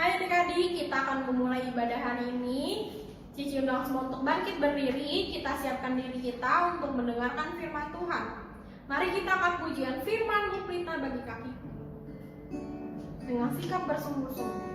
Hai adik-adik, kita akan memulai ibadah hari ini. Cici undang semua untuk bangkit berdiri. Kita siapkan diri kita untuk mendengarkan firman Tuhan. Mari kita angkat pujian firman-Mu pelita bagi kakiku dengan sikap bersungguh-sungguh.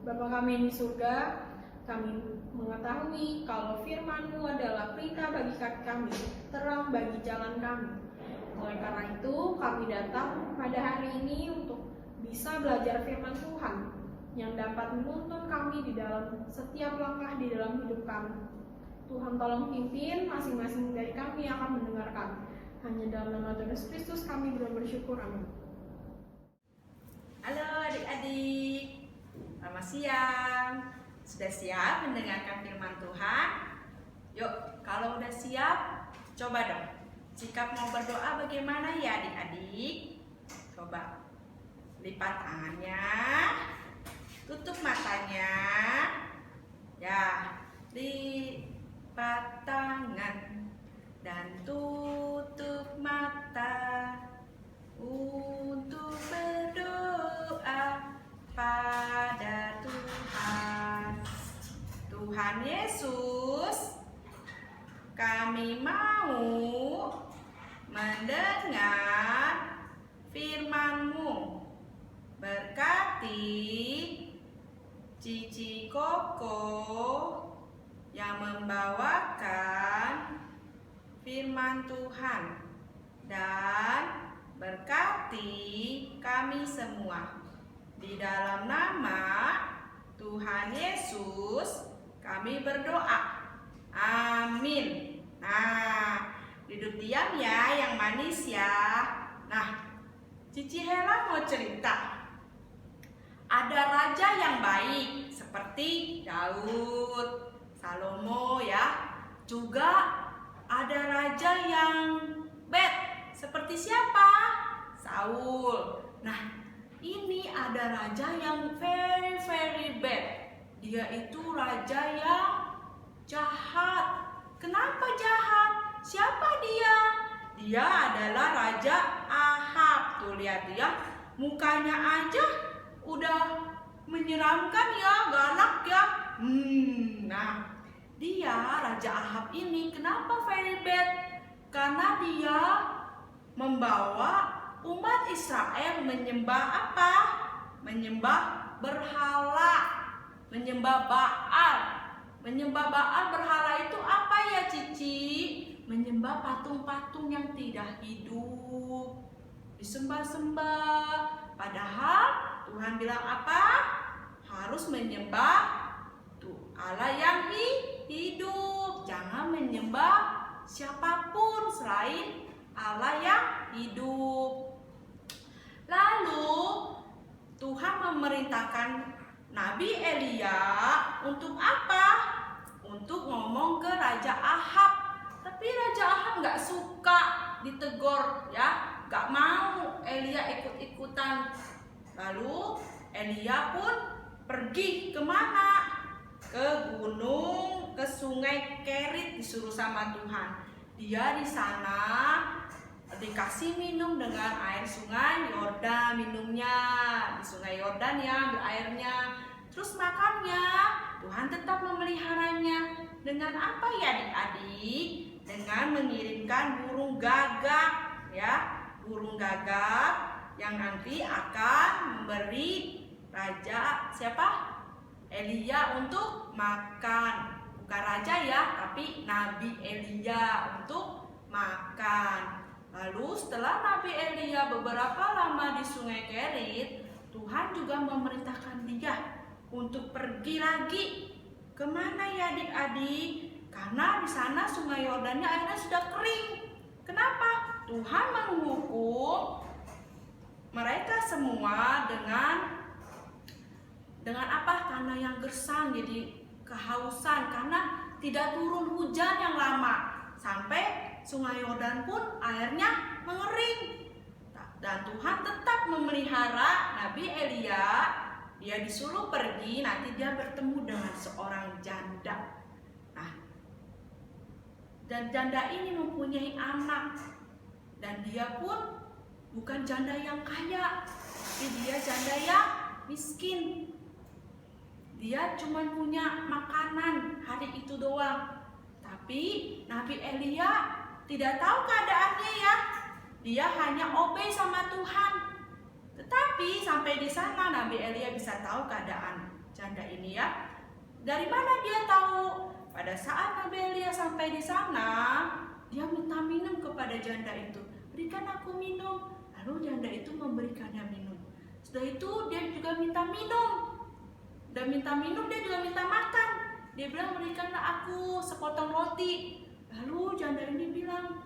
Bapa kami di surga, kami mengetahui kalau firman-Mu adalah pelita bagi kaki kami, terang bagi jalan kami. Oleh karena itu, kami datang pada hari ini untuk bisa belajar firman Tuhan yang dapat menuntun kami di dalam setiap langkah di dalam hidup kami. Tuhan tolong pimpin masing-masing dari kami yang akan mendengarkan. Hanya dalam nama Tuhan Yesus Kristus kami bersyukur, amin. Halo adik-adik. Selamat siang. Sudah siap mendengarkan firman Tuhan? Yuk, kalau udah siap, coba dong. Sikap mau berdoa bagaimana ya adik-adik? Coba lipat tangannya, tutup matanya. Ya, lipat tangan dan tutup mata untuk berdoa pada Tuhan. Tuhan Yesus, kami mau mendengar firman-Mu. Berkati Cici Koko yang membawakan firman Tuhan, dan berkati kami semua. Di dalam nama Tuhan Yesus kami berdoa. Amin. Nah, duduk diam ya yang manis ya. Nah, Cici Hela mau cerita. Ada raja yang baik seperti Daud, Salomo ya. Juga ada raja yang bad seperti siapa? Saul. Nah, ini ada raja yang very very bad. Dia itu raja yang jahat. Kenapa jahat? Siapa dia? Dia adalah Raja Ahab. Tuh lihat dia, mukanya aja udah menyeramkan ya, galak ya. Nah, dia Raja Ahab ini kenapa very bad? Karena dia membawa umat Israel menyembah apa? Menyembah berhala, menyembah Baal. Menyembah Baal berhala itu apa ya Cici? Menyembah patung-patung yang tidak hidup, disembah-sembah. Padahal Tuhan bilang apa? Harus menyembah tuh Allah yang hidup. Jangan menyembah siapapun selain Allah yang hidup. Lalu Tuhan memerintahkan Nabi Elia untuk apa? Untuk ngomong ke Raja Ahab. Tapi Raja Ahab nggak suka ditegur ya, nggak mau Elia ikut-ikutan. Lalu Elia pun pergi kemana? Ke gunung, ke sungai Kerit disuruh sama Tuhan. Dia di sana dikasih minum dengan air sungai Yordan, minumnya di sungai Yordan ya, ambil airnya. Terus makannya, Tuhan tetap memeliharanya. Dengan apa ya adik-adik? Dengan mengirimkan burung gagak ya, burung gagak yang nanti akan memberi raja siapa? Elia untuk makan. Bukan raja ya, tapi Nabi Elia untuk makan. Lalu setelah Nabi Elia beberapa lama di sungai Kerit, Tuhan juga memerintahkan dia untuk pergi lagi. Kemana ya adik-adik? Karena di sana sungai Yordannya airnya sudah kering. Kenapa? Tuhan menghukum mereka semua dengan apa? Karena yang gersang, jadi kehausan karena tidak turun hujan yang lama. Sampai sungai Yordan pun airnya mengering. Dan Tuhan tetap memelihara Nabi Elia. Dia disuruh pergi, nanti dia bertemu dengan seorang janda. Nah, dan janda ini mempunyai anak. Dan dia pun bukan janda yang kaya, tapi dia janda yang miskin. Dia cuma punya makanan hari itu doang. Tapi Nabi Elia tidak tahu keadaannya ya. Dia hanya obey sama Tuhan. Tetapi sampai di sana Nabi Elia bisa tahu keadaan janda ini ya. Dari mana dia tahu? Pada saat Nabi Elia sampai di sana, dia minta minum kepada janda itu. Berikan aku minum. Lalu janda itu memberikannya minum. Setelah itu dia juga minta minum. Dan minta minum dia juga minta makan. Dia bilang berikanlah aku sepotong roti. Lalu janda ini bilang,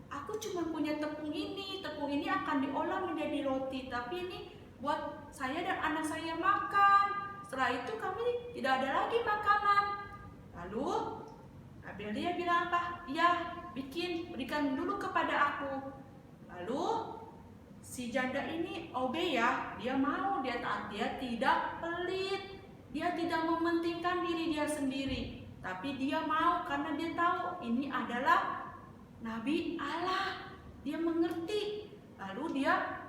aku cuma punya tepung ini akan diolah menjadi roti, tapi ini buat saya dan anak saya makan. Setelah itu kami tidak ada lagi makanan. Lalu Nabi Elia bilang apa? Iya, berikan dulu kepada aku. Lalu si janda ini obey ya, dia mau, dia taat, dia tidak pelit, dia tidak mementingkan diri dia sendiri, tapi dia mau karena dia tahu ini adalah Nabi Allah. Dia mengerti. Lalu dia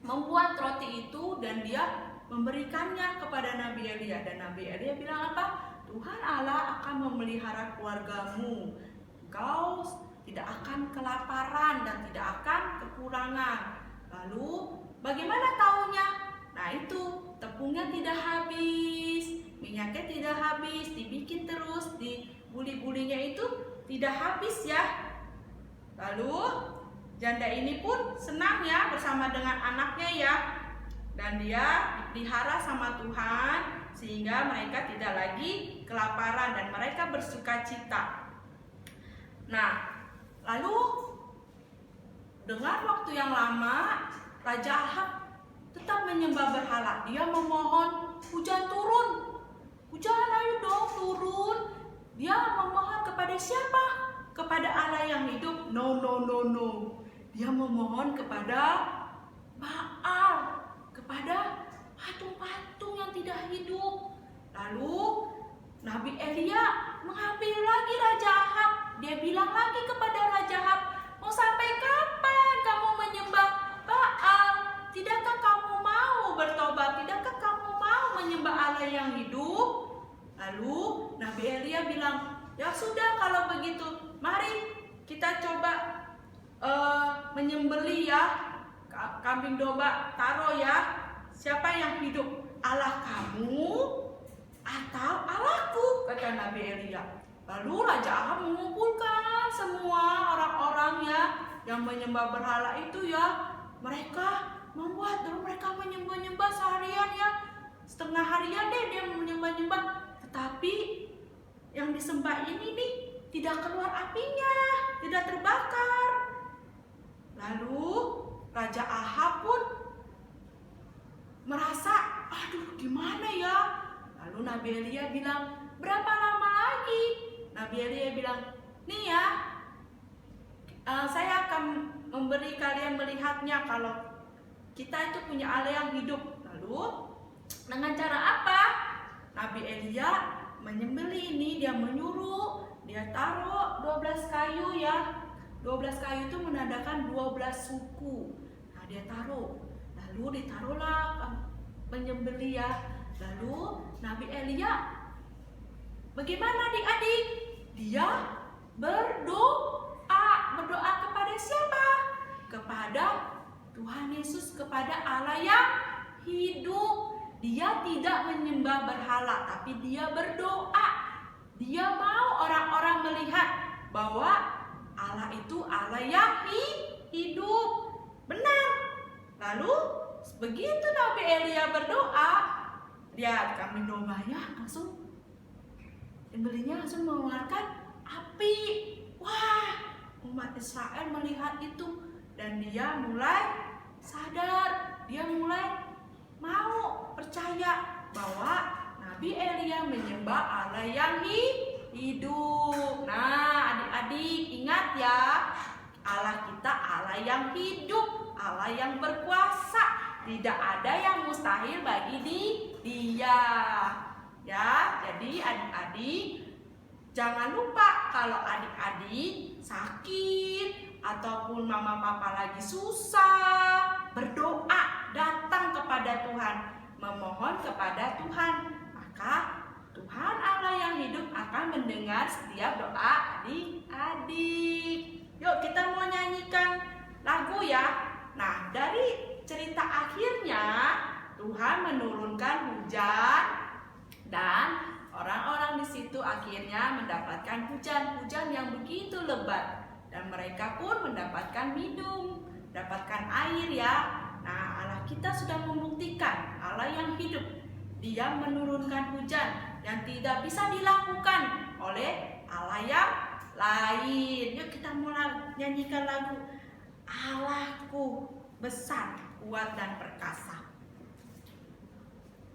membuat roti itu dan dia memberikannya kepada Nabi Elia. Dan Nabi Elia bilang apa? Tuhan Allah akan memelihara keluargamu. Engkau tidak akan kelaparan dan tidak akan kekurangan. Lalu bagaimana taunya? Nah itu, tepungnya tidak habis, minyaknya tidak habis, dibikin terus, dibuli-bulinya itu tidak habis ya. Lalu janda ini pun senang ya bersama dengan anaknya ya. Dan dia dipelihara sama Tuhan sehingga mereka tidak lagi kelaparan dan mereka bersuka cita. Nah, lalu dengan waktu yang lama Raja Ahab tetap menyembah berhala. Dia memohon hujan turun. Hujan ayo dong turun. Dia memohon kepada siapa? Kepada Allah yang hidup? No. Dia memohon kepada Baal, kepada patung-patung yang tidak hidup. Lalu Nabi Elia mengambil lagi Raja Ahab. Dia bilang lagi kepada Raja Ahab, mau sampai kapan kamu menyembah Baal? Tidakkah kamu mau bertobat? Tidakkah kamu mau menyembah Allah yang hidup? Lalu Nabi Elia bilang, ya sudah kalau begitu, mari kita coba menyembelih ya kambing domba, taruh ya, siapa yang hidup, Allah kamu atau Allahku, kata Nabi Elia. Lalu Raja Ahab mengumpulkan semua orang-orang ya yang menyembah berhala itu ya. Mereka menyembah seharian ya, setengah harian deh dia menyembah-nyembah. Tetapi yang disembah ini nih tidak keluar apinya, tidak terbakar. Lalu Raja Ahab pun merasa, aduh gimana ya. Lalu Nabi Elia bilang, berapa lama lagi? Nabi Elia bilang, nih ya, saya akan memberi kalian melihatnya kalau kita itu punya Allah yang hidup. Lalu dengan cara apa? Nabi Elia menyembelih ini, dia menyuruh, dia taruh 12 kayu ya. 12 kayu itu menandakan 12 suku. Nah dia taruh, lalu ditaruhlah menyembelih ya. Lalu Nabi Elia bagaimana adik-adik? Dia berdoa kepada siapa? Kepada Tuhan Yesus, kepada Allah yang hidup. Dia tidak menyembah berhala, tapi dia berdoa. Dia mau orang-orang melihat bahwa Allah itu Allah yang hidup. Benar. Lalu begitu Nabi Elia berdoa, lihat kambing dombanya langsung, sembelihnya langsung mengeluarkan api. Wah, umat Israel melihat itu dan dia mulai sadar, dia mulai mau percaya bahwa Nabi Elia menyembah Allah yang hidup. Nah, adik-adik ingat ya, Allah kita Allah yang hidup, Allah yang berkuasa. Tidak ada yang mustahil bagi Dia. Ya, jadi adik-adik jangan lupa kalau adik-adik sakit ataupun mama papa lagi susah, berdoa, datang kepada Tuhan, memohon kepada Tuhan, maka Tuhan Allah yang hidup akan mendengar setiap doa adik-adik. Yuk kita mau nyanyikan lagu ya. Nah, dari cerita akhirnya Tuhan menurunkan hujan dan orang-orang di situ akhirnya mendapatkan hujan yang begitu lebat dan mereka pun mendapatkan minum, mendapatkan air ya. Nah, Allah kita sudah membuktikan Allah yang hidup. Dia menurunkan hujan yang tidak bisa dilakukan oleh Allah yang lain. Yuk kita mulai nyanyikan lagu Allahku besar, kuat dan perkasa.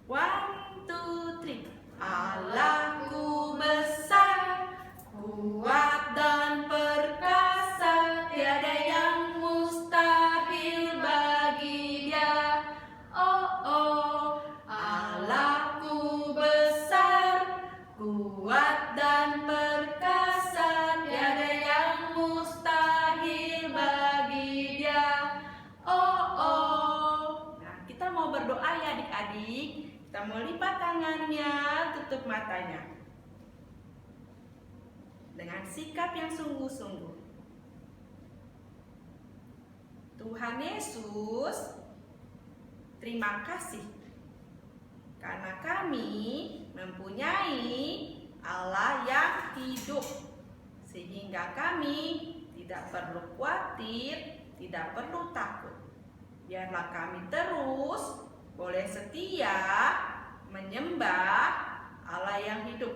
1, 2, 3. Allahku besar, kuat dan perkasa, tiada yang mustahil bagi Dia. Oh oh, Allahku besar, kuat dan perkasa, tiada yang mustahil bagi Dia. Oh oh. Nah, kita mau berdoa ya adik-adik. Kita mau lipat tangannya, tutup matanya. Dengan sikap yang sungguh-sungguh. Tuhan Yesus, terima kasih karena kami mempunyai Allah yang hidup, sehingga kami tidak perlu khawatir, tidak perlu takut. Biarlah kami terus boleh setia menyembah Allah yang hidup.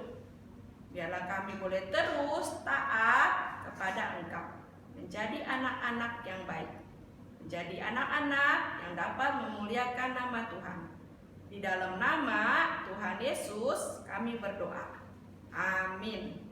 Biarlah kami boleh terus taat kepada Engkau, menjadi anak-anak yang baik, menjadi anak-anak yang dapat memuliakan nama Tuhan. Di dalam nama Tuhan Yesus kami berdoa. Amin.